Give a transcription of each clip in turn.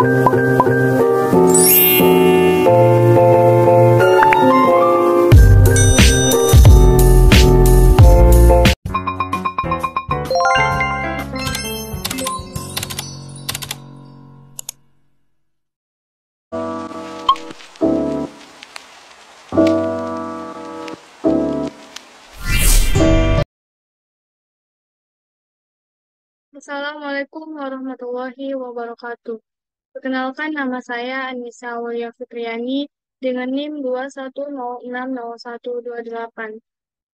Assalamualaikum warahmatullahi wabarakatuh. Perkenalkan nama saya Anissa Aulia Fitriani dengan NIM 210606128.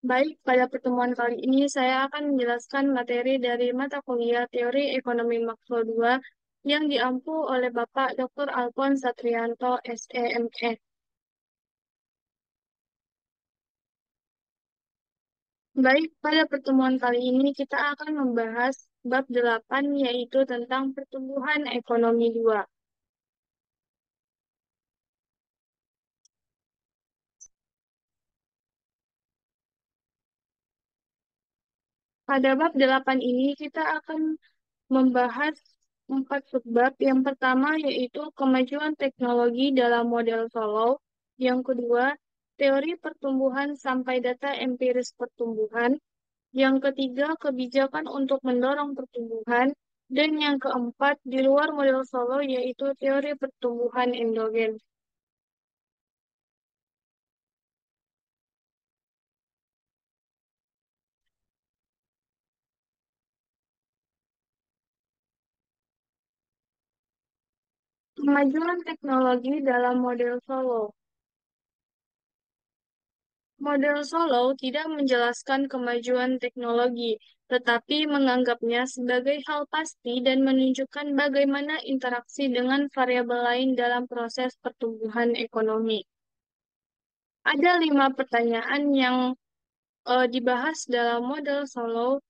Baik, pada pertemuan kali ini saya akan menjelaskan materi dari mata kuliah Teori Ekonomi Makro 2 yang diampu oleh Bapak Dr. Alphonse Satrianto, SEME. Baik, pada pertemuan kali ini kita akan membahas bab 8 yaitu tentang pertumbuhan ekonomi 2. Pada bab 8 ini kita akan membahas 4 subbab. Yang pertama yaitu kemajuan teknologi dalam model Solow. Yang kedua, teori pertumbuhan sampai data empiris pertumbuhan. Yang ketiga, kebijakan untuk mendorong pertumbuhan. Dan yang keempat, di luar model Solow yaitu teori pertumbuhan endogen. Kemajuan teknologi dalam model Solow. Model Solow tidak menjelaskan kemajuan teknologi, tetapi menganggapnya sebagai hal pasti dan menunjukkan bagaimana interaksi dengan variabel lain dalam proses pertumbuhan ekonomi. Ada 5 pertanyaan yang dibahas dalam model Solow,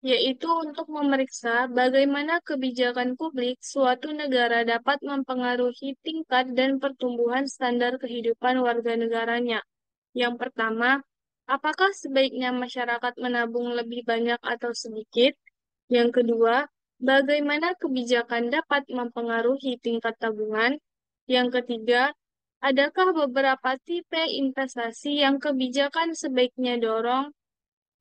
yaitu untuk memeriksa bagaimana kebijakan publik suatu negara dapat mempengaruhi tingkat dan pertumbuhan standar kehidupan warga negaranya. Yang pertama, apakah sebaiknya masyarakat menabung lebih banyak atau sedikit? Yang kedua, bagaimana kebijakan dapat mempengaruhi tingkat tabungan? Yang ketiga, adakah beberapa tipe investasi yang kebijakan sebaiknya dorong?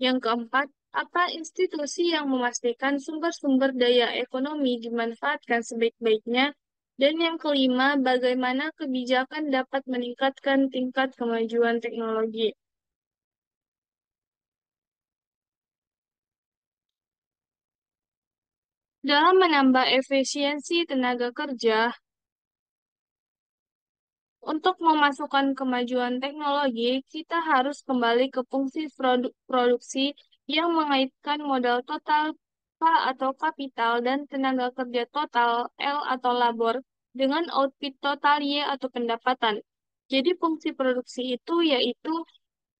Yang keempat, apa institusi yang memastikan sumber-sumber daya ekonomi dimanfaatkan sebaik-baiknya? Dan yang kelima, bagaimana kebijakan dapat meningkatkan tingkat kemajuan teknologi? Dalam menambah efisiensi tenaga kerja, untuk memasukkan kemajuan teknologi, kita harus kembali ke fungsi produksi yang mengaitkan modal total K atau kapital dan tenaga kerja total L atau labor dengan output total Y atau pendapatan. Jadi fungsi produksi itu yaitu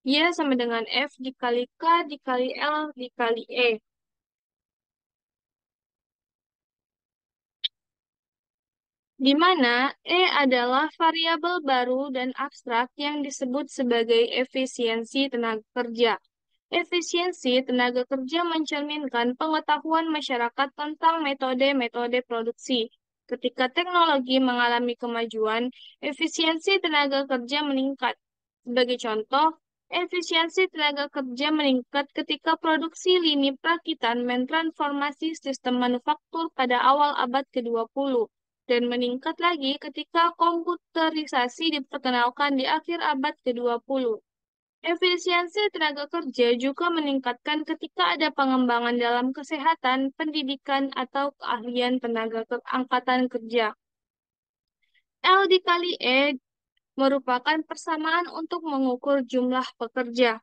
Y sama dengan F dikali K dikali L dikali E. Di mana E adalah variabel baru dan abstrak yang disebut sebagai efisiensi tenaga kerja. Efisiensi tenaga kerja mencerminkan pengetahuan masyarakat tentang metode-metode produksi. Ketika teknologi mengalami kemajuan, efisiensi tenaga kerja meningkat. Sebagai contoh, efisiensi tenaga kerja meningkat ketika produksi lini perakitan mentransformasi sistem manufaktur pada awal abad ke-20 dan meningkat lagi ketika komputerisasi diperkenalkan di akhir abad ke-20. Efisiensi tenaga kerja juga meningkatkan ketika ada pengembangan dalam kesehatan, pendidikan, atau keahlian tenaga angkatan kerja. L dikali E merupakan persamaan untuk mengukur jumlah pekerja.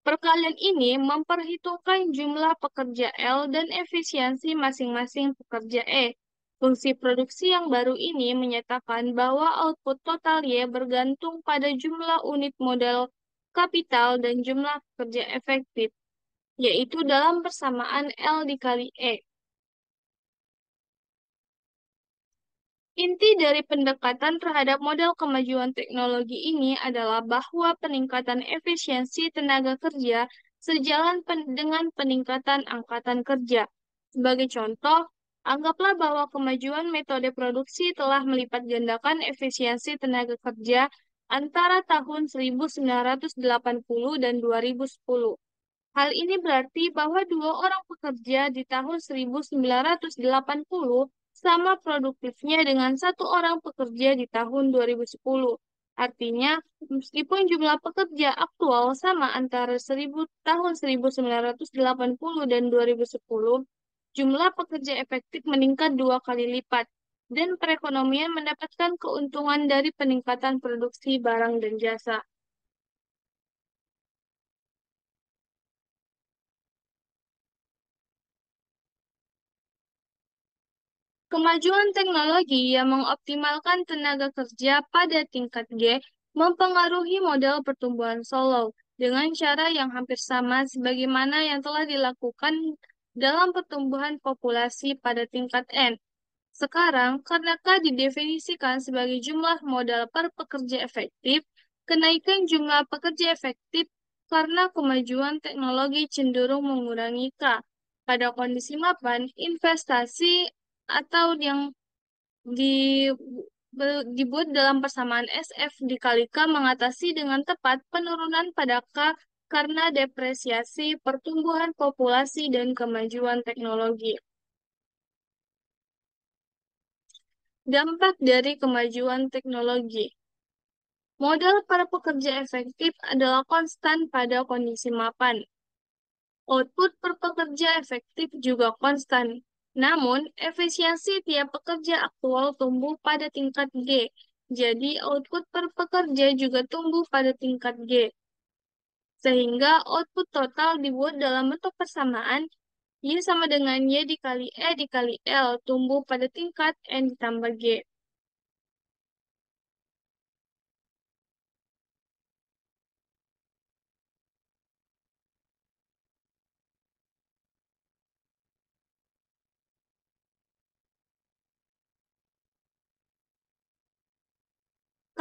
Perkalian ini memperhitungkan jumlah pekerja L dan efisiensi masing-masing pekerja E. Fungsi produksi yang baru ini menyatakan bahwa output total Y bergantung pada jumlah unit modal kapital dan jumlah pekerja efektif, yaitu dalam persamaan L dikali E. Inti dari pendekatan terhadap model kemajuan teknologi ini adalah bahwa peningkatan efisiensi tenaga kerja sejalan dengan peningkatan angkatan kerja. Sebagai contoh, Anggaplah bahwa kemajuan metode produksi telah melipat gandakan efisiensi tenaga kerja antara tahun 1980 dan 2010. Hal ini berarti bahwa dua orang pekerja di tahun 1980 sama produktifnya dengan satu orang pekerja di tahun 2010. Artinya, meskipun jumlah pekerja aktual sama antara tahun 1980 dan 2010, jumlah pekerja efektif meningkat dua kali lipat, dan perekonomian mendapatkan keuntungan dari peningkatan produksi barang dan jasa. Kemajuan teknologi yang mengoptimalkan tenaga kerja pada tingkat G mempengaruhi model pertumbuhan Solo dengan cara yang hampir sama sebagaimana yang telah dilakukan dalam pertumbuhan populasi pada tingkat N. Sekarang, karena K didefinisikan sebagai jumlah modal per pekerja efektif, kenaikan jumlah pekerja efektif karena kemajuan teknologi cenderung mengurangi K. Pada kondisi mapan, investasi atau yang di- dibuat dalam persamaan SF dikali K mengatasi dengan tepat penurunan pada K karena depresiasi pertumbuhan populasi dan kemajuan teknologi. Dampak dari kemajuan teknologi. Modal para pekerja efektif adalah konstan pada kondisi mapan. Output per pekerja efektif juga konstan. Namun, efisiensi tiap pekerja aktual tumbuh pada tingkat G. Jadi, output per pekerja juga tumbuh pada tingkat G. Sehingga output total dibuat dalam bentuk persamaan Y sama dengan Y dikali E dikali L tumbuh pada tingkat N ditambah G.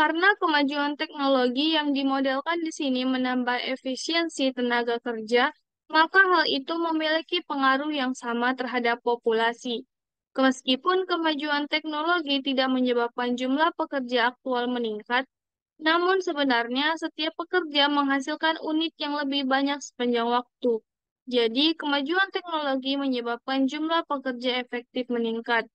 Karena kemajuan teknologi yang dimodelkan di sini menambah efisiensi tenaga kerja, maka hal itu memiliki pengaruh yang sama terhadap populasi. Meskipun kemajuan teknologi tidak menyebabkan jumlah pekerja aktual meningkat, namun sebenarnya setiap pekerja menghasilkan unit yang lebih banyak sepanjang waktu. Jadi, kemajuan teknologi menyebabkan jumlah pekerja efektif meningkat.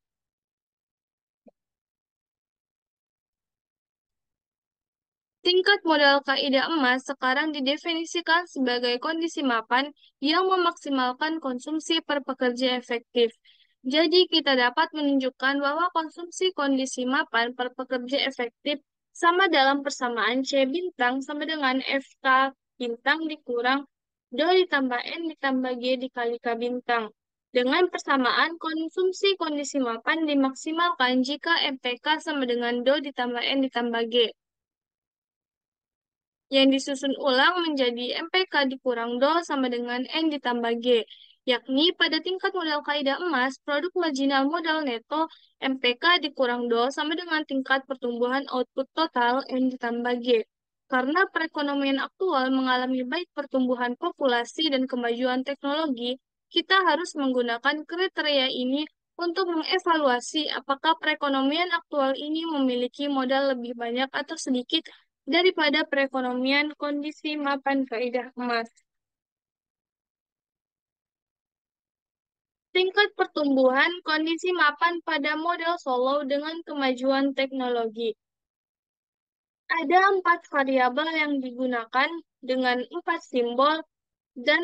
Tingkat modal kaidah emas sekarang didefinisikan sebagai kondisi mapan yang memaksimalkan konsumsi per pekerja efektif. Jadi, kita dapat menunjukkan bahwa konsumsi kondisi mapan per pekerja efektif sama dalam persamaan C bintang sama dengan FK bintang dikurang Do ditambah N ditambah G dikali K bintang. Dengan persamaan, konsumsi kondisi mapan dimaksimalkan jika MPK sama dengan Do ditambah N ditambah G yang disusun ulang menjadi MPK dikurang DO sama dengan N ditambah G, yakni pada tingkat modal kaidah emas, produk marginal modal neto MPK dikurang DO sama dengan tingkat pertumbuhan output total N ditambah G. Karena perekonomian aktual mengalami baik pertumbuhan populasi dan kemajuan teknologi, kita harus menggunakan kriteria ini untuk mengevaluasi apakah perekonomian aktual ini memiliki modal lebih banyak atau sedikit daripada perekonomian kondisi mapan kaidah emas. Tingkat pertumbuhan kondisi mapan pada model Solo dengan kemajuan teknologi. Ada 4 variabel yang digunakan dengan 4 simbol dan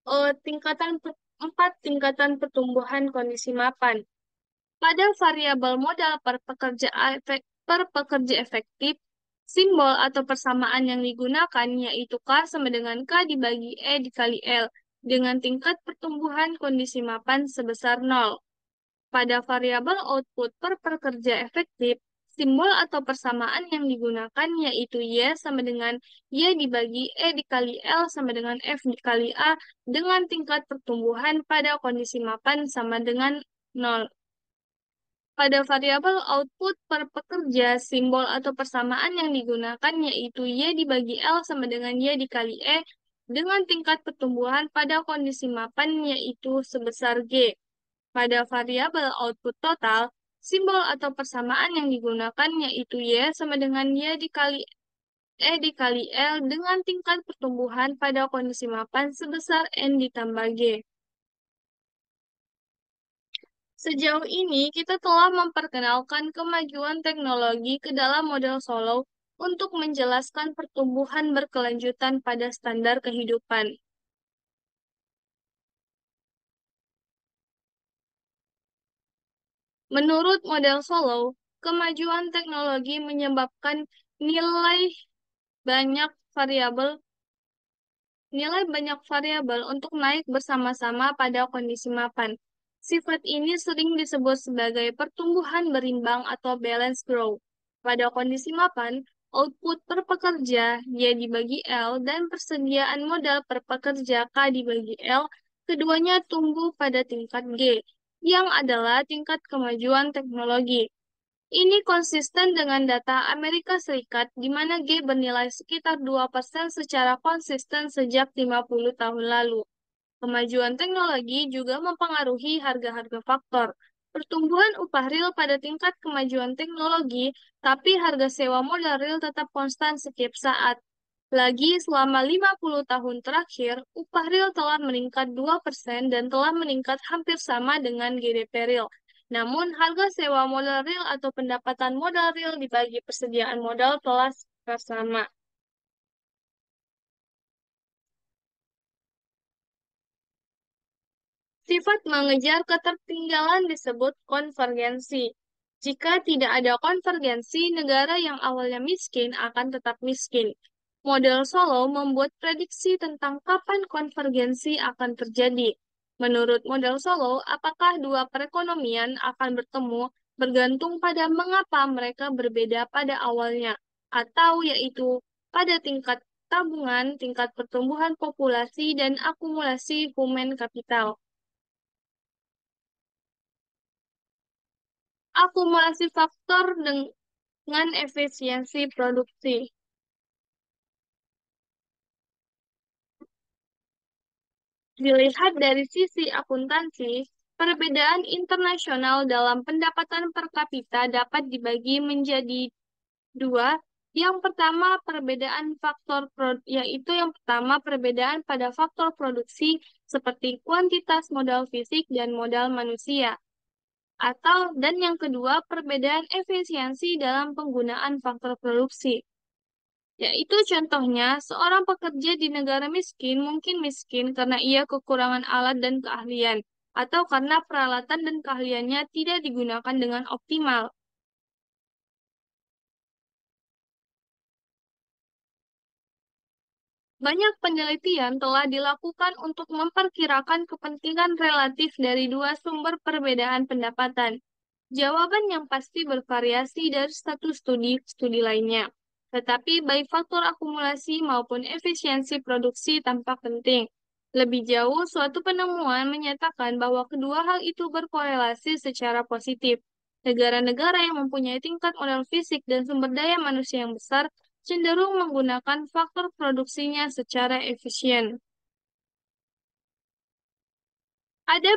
empat tingkatan pertumbuhan kondisi mapan. Pada variabel modal per pekerja efektif, simbol atau persamaan yang digunakan yaitu K sama dengan K dibagi E dikali L dengan tingkat pertumbuhan kondisi mapan sebesar 0. Pada variabel output per pekerja efektif, simbol atau persamaan yang digunakan yaitu Y sama dengan Y dibagi E dikali L sama dengan F dikali A dengan tingkat pertumbuhan pada kondisi mapan sama dengan 0. Pada variabel output per pekerja, simbol atau persamaan yang digunakan yaitu Y dibagi L sama dengan Y dikali E dengan tingkat pertumbuhan pada kondisi mapan yaitu sebesar G. Pada variabel output total, simbol atau persamaan yang digunakan yaitu Y sama dengan Y dikali dikali L dengan tingkat pertumbuhan pada kondisi mapan sebesar N ditambah G. Sejauh ini, kita telah memperkenalkan kemajuan teknologi ke dalam model Solow untuk menjelaskan pertumbuhan berkelanjutan pada standar kehidupan. Menurut model Solow, kemajuan teknologi menyebabkan nilai banyak variabel nilai banyak variabel untuk naik bersama-sama pada kondisi mapan. Sifat ini sering disebut sebagai pertumbuhan berimbang atau balance growth. Pada kondisi mapan, output per pekerja Y dibagi L dan persediaan modal per pekerja K dibagi L, keduanya tumbuh pada tingkat G, yang adalah tingkat kemajuan teknologi. Ini konsisten dengan data Amerika Serikat, di mana G bernilai sekitar 2% secara konsisten sejak 50 tahun lalu. Kemajuan teknologi juga mempengaruhi harga-harga faktor. Pertumbuhan upah real pada tingkat kemajuan teknologi, tapi harga sewa modal real tetap konstan setiap saat. Lagi, selama 50 tahun terakhir, upah real telah meningkat 2% dan telah meningkat hampir sama dengan GDP real. Namun, harga sewa modal real atau pendapatan modal real dibagi persediaan modal telah sama. Sifat mengejar ketertinggalan disebut konvergensi. Jika tidak ada konvergensi, negara yang awalnya miskin akan tetap miskin. Model Solow membuat prediksi tentang kapan konvergensi akan terjadi. Menurut model Solow, apakah dua perekonomian akan bertemu bergantung pada mengapa mereka berbeda pada awalnya, atau yaitu pada tingkat tabungan, tingkat pertumbuhan populasi, dan akumulasi human capital. Akumulasi faktor dengan efisiensi produksi. Dilihat dari sisi akuntansi, perbedaan internasional dalam pendapatan per kapita dapat dibagi menjadi dua. Yang pertama, yang pertama perbedaan pada faktor produksi seperti kuantitas modal fisik dan modal manusia. Dan yang kedua, perbedaan efisiensi dalam penggunaan faktor produksi. Yaitu contohnya, seorang pekerja di negara miskin mungkin miskin karena ia kekurangan alat dan keahlian, atau karena peralatan dan keahliannya tidak digunakan dengan optimal. Banyak penelitian telah dilakukan untuk memperkirakan kepentingan relatif dari dua sumber perbedaan pendapatan. Jawaban yang pasti bervariasi dari satu studi lainnya. Tetapi baik faktor akumulasi maupun efisiensi produksi tampak penting. Lebih jauh, suatu penemuan menyatakan bahwa kedua hal itu berkorelasi secara positif. Negara-negara yang mempunyai tingkat modal fisik dan sumber daya manusia yang besar cenderung menggunakan faktor produksinya secara efisien. Ada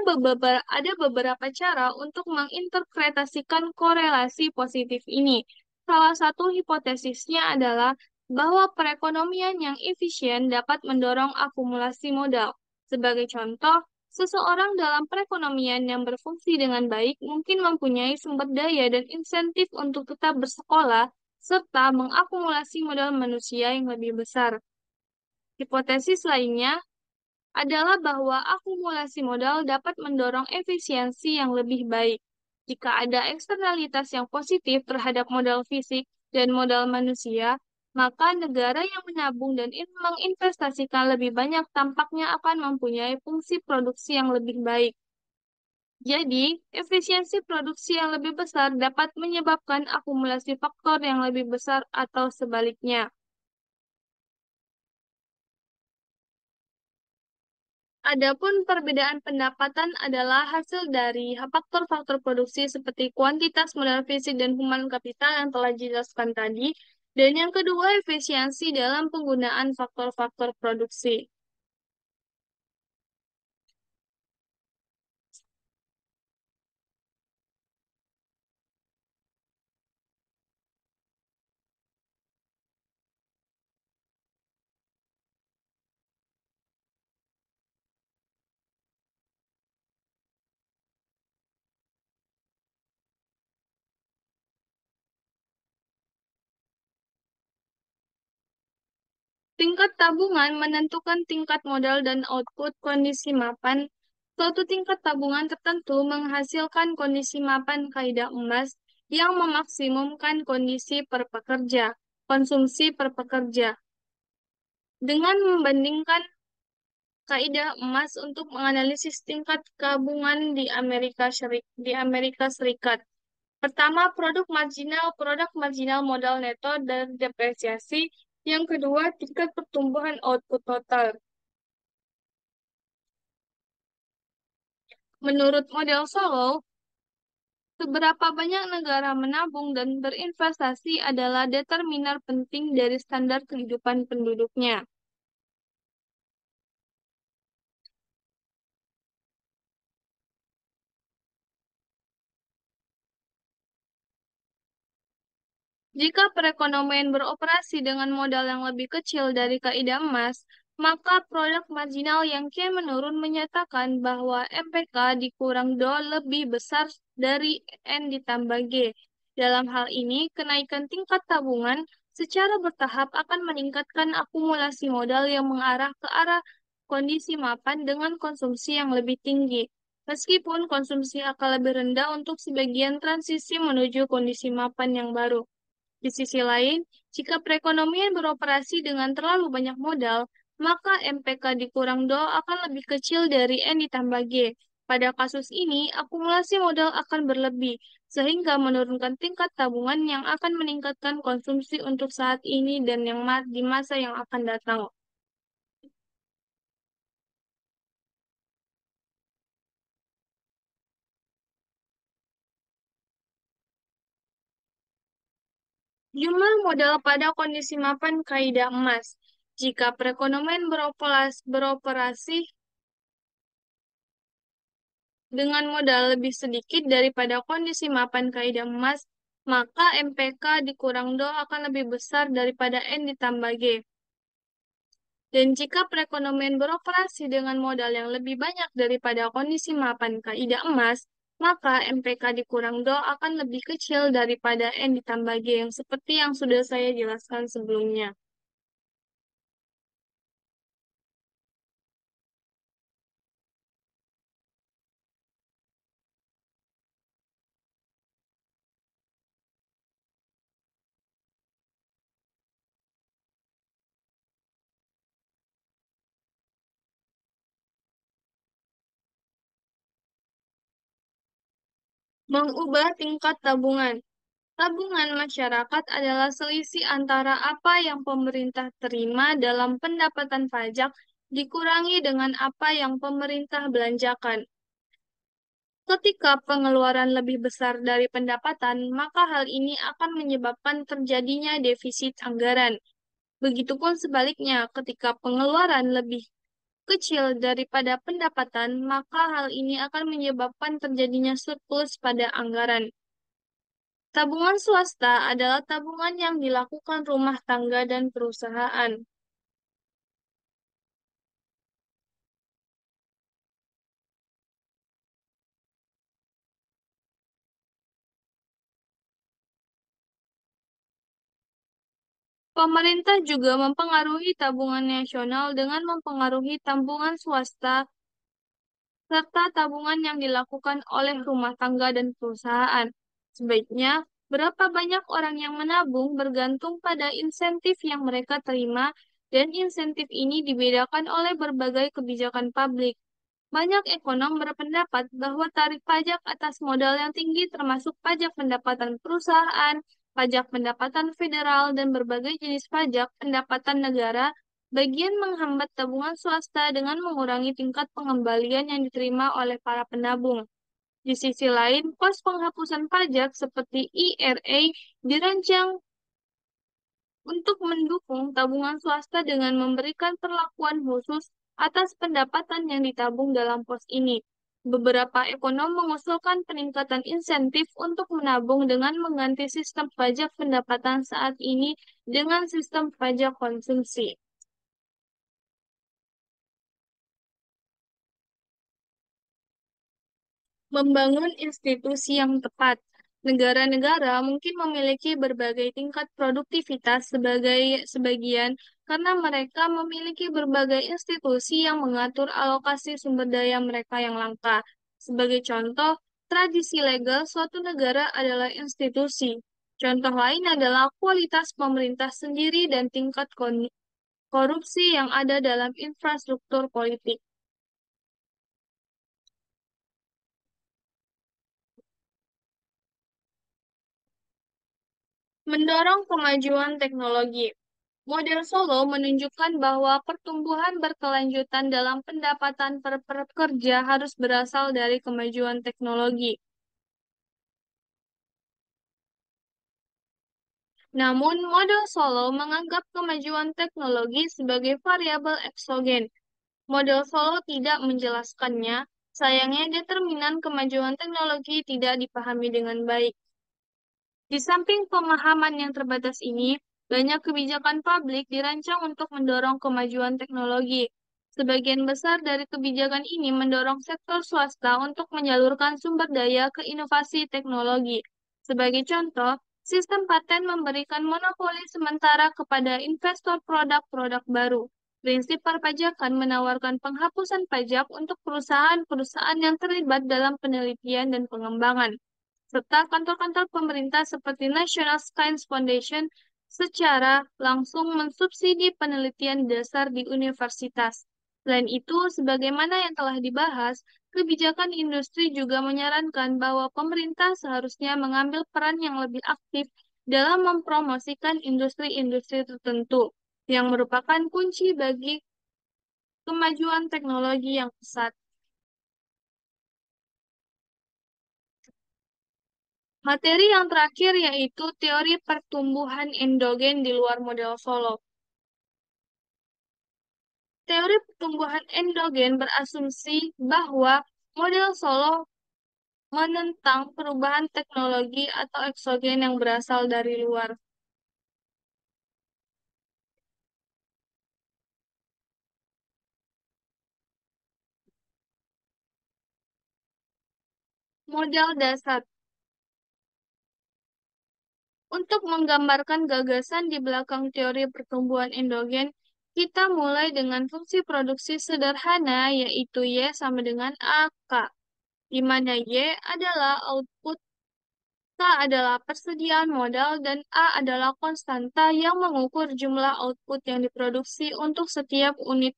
beberapa cara untuk menginterpretasikan korelasi positif ini. Salah satu hipotesisnya adalah bahwa perekonomian yang efisien dapat mendorong akumulasi modal. Sebagai contoh, seseorang dalam perekonomian yang berfungsi dengan baik mungkin mempunyai sumber daya dan insentif untuk tetap bersekolah serta mengakumulasi modal manusia yang lebih besar. Hipotesis lainnya adalah bahwa akumulasi modal dapat mendorong efisiensi yang lebih baik. Jika ada eksternalitas yang positif terhadap modal fisik dan modal manusia, maka negara yang menabung dan menginvestasikan lebih banyak tampaknya akan mempunyai fungsi produksi yang lebih baik. Jadi, efisiensi produksi yang lebih besar dapat menyebabkan akumulasi faktor yang lebih besar atau sebaliknya. Adapun perbedaan pendapatan adalah hasil dari faktor-faktor produksi seperti kuantitas modal fisik dan human capital yang telah dijelaskan tadi, dan yang kedua efisiensi dalam penggunaan faktor-faktor produksi. Tingkat tabungan menentukan tingkat modal dan output kondisi mapan. Suatu tingkat tabungan tertentu menghasilkan kondisi mapan kaidah emas yang memaksimumkan konsumsi per pekerja. Dengan membandingkan kaidah emas untuk menganalisis tingkat tabungan di Amerika Serikat. Pertama, produk marginal modal neto dan depresiasi. Yang kedua, tingkat pertumbuhan output total. Menurut model Solow, seberapa banyak negara menabung dan berinvestasi adalah determiner penting dari standar kehidupan penduduknya. Jika perekonomian beroperasi dengan modal yang lebih kecil dari kaidah emas, maka produk marginal yang kian menurun menyatakan bahwa MPK dikurang Do lebih besar dari N ditambah G. Dalam hal ini, kenaikan tingkat tabungan secara bertahap akan meningkatkan akumulasi modal yang mengarah ke arah kondisi mapan dengan konsumsi yang lebih tinggi. Meskipun konsumsi akan lebih rendah untuk sebagian transisi menuju kondisi mapan yang baru. Di sisi lain, jika perekonomian beroperasi dengan terlalu banyak modal, maka MPK dikurang Do akan lebih kecil dari N ditambah G. Pada kasus ini, akumulasi modal akan berlebih, sehingga menurunkan tingkat tabungan yang akan meningkatkan konsumsi untuk saat ini dan di masa yang akan datang. Jumlah modal pada kondisi mapan kaidah emas. Jika perekonomian beroperasi dengan modal lebih sedikit daripada kondisi mapan kaidah emas, maka MPK dikurang Do akan lebih besar daripada N ditambah G. Dan jika perekonomian beroperasi dengan modal yang lebih banyak daripada kondisi mapan kaidah emas, maka MPK dikurang Do akan lebih kecil daripada N ditambah G yang seperti yang sudah saya jelaskan sebelumnya. Mengubah tingkat tabungan. Tabungan masyarakat adalah selisih antara apa yang pemerintah terima dalam pendapatan pajak dikurangi dengan apa yang pemerintah belanjakan. Ketika pengeluaran lebih besar dari pendapatan, maka hal ini akan menyebabkan terjadinya defisit anggaran. Begitupun sebaliknya, ketika pengeluaran lebih kecil daripada pendapatan, maka hal ini akan menyebabkan terjadinya surplus pada anggaran. Tabungan swasta adalah tabungan yang dilakukan rumah tangga dan perusahaan. Pemerintah juga mempengaruhi tabungan nasional dengan mempengaruhi tabungan swasta serta tabungan yang dilakukan oleh rumah tangga dan perusahaan. Sebaiknya, berapa banyak orang yang menabung bergantung pada insentif yang mereka terima, dan insentif ini dibedakan oleh berbagai kebijakan publik. Banyak ekonom berpendapat bahwa tarif pajak atas modal yang tinggi termasuk pajak pendapatan perusahaan, pajak pendapatan federal, dan berbagai jenis pajak pendapatan negara bagian menghambat tabungan swasta dengan mengurangi tingkat pengembalian yang diterima oleh para penabung. Di sisi lain, pos penghapusan pajak seperti IRA dirancang untuk mendukung tabungan swasta dengan memberikan perlakuan khusus atas pendapatan yang ditabung dalam pos ini. Beberapa ekonom mengusulkan peningkatan insentif untuk menabung dengan mengganti sistem pajak pendapatan saat ini dengan sistem pajak konsumsi. Membangun institusi yang tepat. Negara-negara mungkin memiliki berbagai tingkat produktivitas sebagai sebagian karena mereka memiliki berbagai institusi yang mengatur alokasi sumber daya mereka yang langka. Sebagai contoh, tradisi legal suatu negara adalah institusi. Contoh lain adalah kualitas pemerintah sendiri dan tingkat korupsi yang ada dalam infrastruktur politik. Mendorong kemajuan teknologi. Model Solo menunjukkan bahwa pertumbuhan berkelanjutan dalam pendapatan per pekerja harus berasal dari kemajuan teknologi. Namun, model Solo menganggap kemajuan teknologi sebagai variabel eksogen. Model Solo tidak menjelaskannya. Sayangnya, determinan kemajuan teknologi tidak dipahami dengan baik. Di samping pemahaman yang terbatas ini, banyak kebijakan publik dirancang untuk mendorong kemajuan teknologi. Sebagian besar dari kebijakan ini mendorong sektor swasta untuk menyalurkan sumber daya ke inovasi teknologi. Sebagai contoh, sistem paten memberikan monopoli sementara kepada investor produk-produk baru. Prinsip perpajakan menawarkan penghapusan pajak untuk perusahaan-perusahaan yang terlibat dalam penelitian dan pengembangan serta kantor-kantor pemerintah seperti National Science Foundation secara langsung mensubsidi penelitian dasar di universitas. Selain itu, sebagaimana yang telah dibahas, kebijakan industri juga menyarankan bahwa pemerintah seharusnya mengambil peran yang lebih aktif dalam mempromosikan industri-industri tertentu, yang merupakan kunci bagi kemajuan teknologi yang pesat. Materi yang terakhir yaitu teori pertumbuhan endogen di luar model Solo. Teori pertumbuhan endogen berasumsi bahwa model Solo menentang perubahan teknologi atau eksogen yang berasal dari luar. Model dasar. Untuk menggambarkan gagasan di belakang teori pertumbuhan endogen, kita mulai dengan fungsi produksi sederhana yaitu Y sama dengan AK, di mana Y adalah output, K adalah persediaan modal, dan A adalah konstanta yang mengukur jumlah output yang diproduksi untuk setiap unit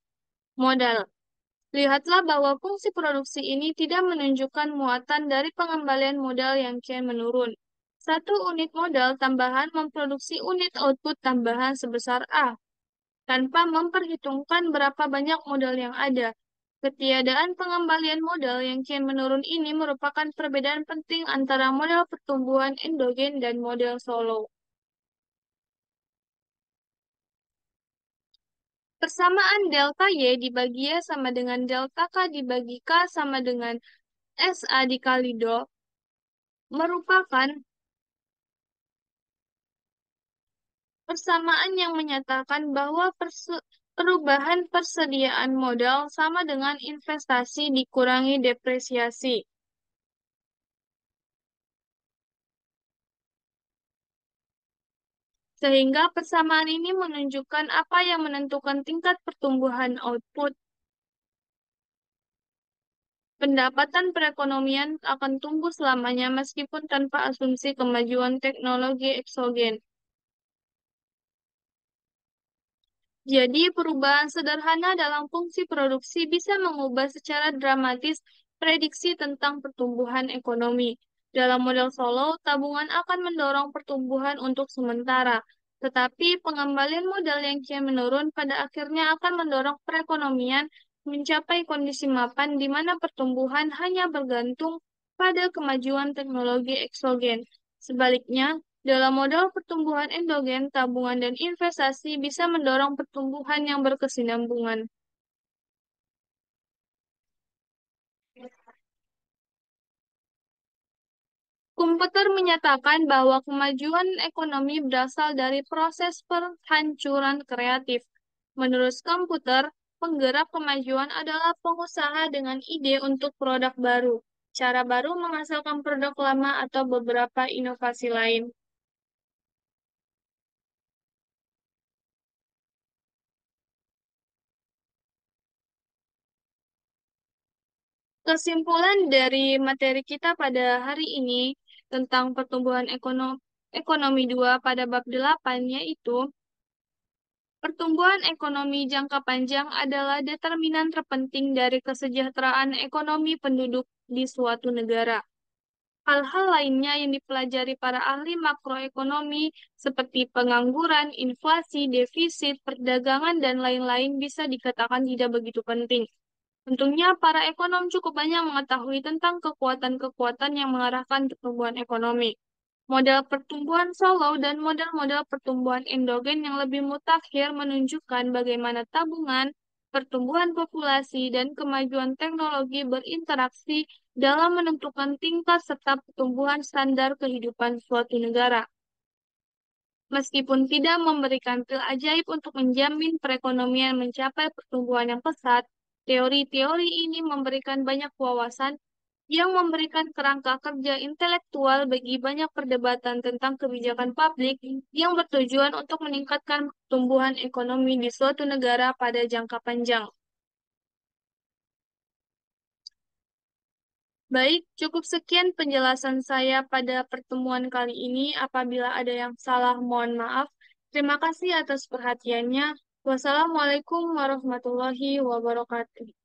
modal. Lihatlah bahwa fungsi produksi ini tidak menunjukkan muatan dari pengembalian modal yang kian menurun. Satu unit modal tambahan memproduksi unit output tambahan sebesar A, tanpa memperhitungkan berapa banyak modal yang ada. Ketiadaan pengembalian modal yang kian menurun ini merupakan perbedaan penting antara model pertumbuhan endogen dan model solo. Persamaan delta Y dibagi Y sama dengan delta K dibagi K sama dengan SA dikali DO merupakan persamaan yang menyatakan bahwa perubahan persediaan modal sama dengan investasi dikurangi depresiasi. Sehingga persamaan ini menunjukkan apa yang menentukan tingkat pertumbuhan output. Pendapatan perekonomian akan tumbuh selamanya meskipun tanpa asumsi kemajuan teknologi eksogen. Jadi, perubahan sederhana dalam fungsi produksi bisa mengubah secara dramatis prediksi tentang pertumbuhan ekonomi. Dalam model Solo, tabungan akan mendorong pertumbuhan untuk sementara, tetapi pengembalian modal yang kian menurun pada akhirnya akan mendorong perekonomian mencapai kondisi mapan di mana pertumbuhan hanya bergantung pada kemajuan teknologi eksogen. Sebaliknya, dalam model pertumbuhan endogen, tabungan dan investasi bisa mendorong pertumbuhan yang berkesinambungan. Komputer menyatakan bahwa kemajuan ekonomi berasal dari proses perhancuran kreatif. Menurut komputer, penggerak kemajuan adalah pengusaha dengan ide untuk produk baru. cara baru menghasilkan produk lama atau beberapa inovasi lain. Kesimpulan dari materi kita pada hari ini tentang pertumbuhan ekonomi 2 pada bab 8 yaitu pertumbuhan ekonomi jangka panjang adalah determinan terpenting dari kesejahteraan ekonomi penduduk di suatu negara. Hal-hal lainnya yang dipelajari para ahli makroekonomi seperti pengangguran, inflasi, defisit, perdagangan, dan lain-lain bisa dikatakan tidak begitu penting. Tentunya para ekonom cukup banyak mengetahui tentang kekuatan-kekuatan yang mengarahkan pertumbuhan ekonomi. Model pertumbuhan solo dan model-model pertumbuhan endogen yang lebih mutakhir menunjukkan bagaimana tabungan, pertumbuhan populasi, dan kemajuan teknologi berinteraksi dalam menentukan tingkat serta pertumbuhan standar kehidupan suatu negara. Meskipun tidak memberikan pil ajaib untuk menjamin perekonomian mencapai pertumbuhan yang pesat, teori-teori ini memberikan banyak wawasan yang memberikan kerangka kerja intelektual bagi banyak perdebatan tentang kebijakan publik yang bertujuan untuk meningkatkan pertumbuhan ekonomi di suatu negara pada jangka panjang. Baik, cukup sekian penjelasan saya pada pertemuan kali ini. Apabila ada yang salah, mohon maaf. Terima kasih atas perhatiannya. Wassalamualaikum warahmatullahi wabarakatuh.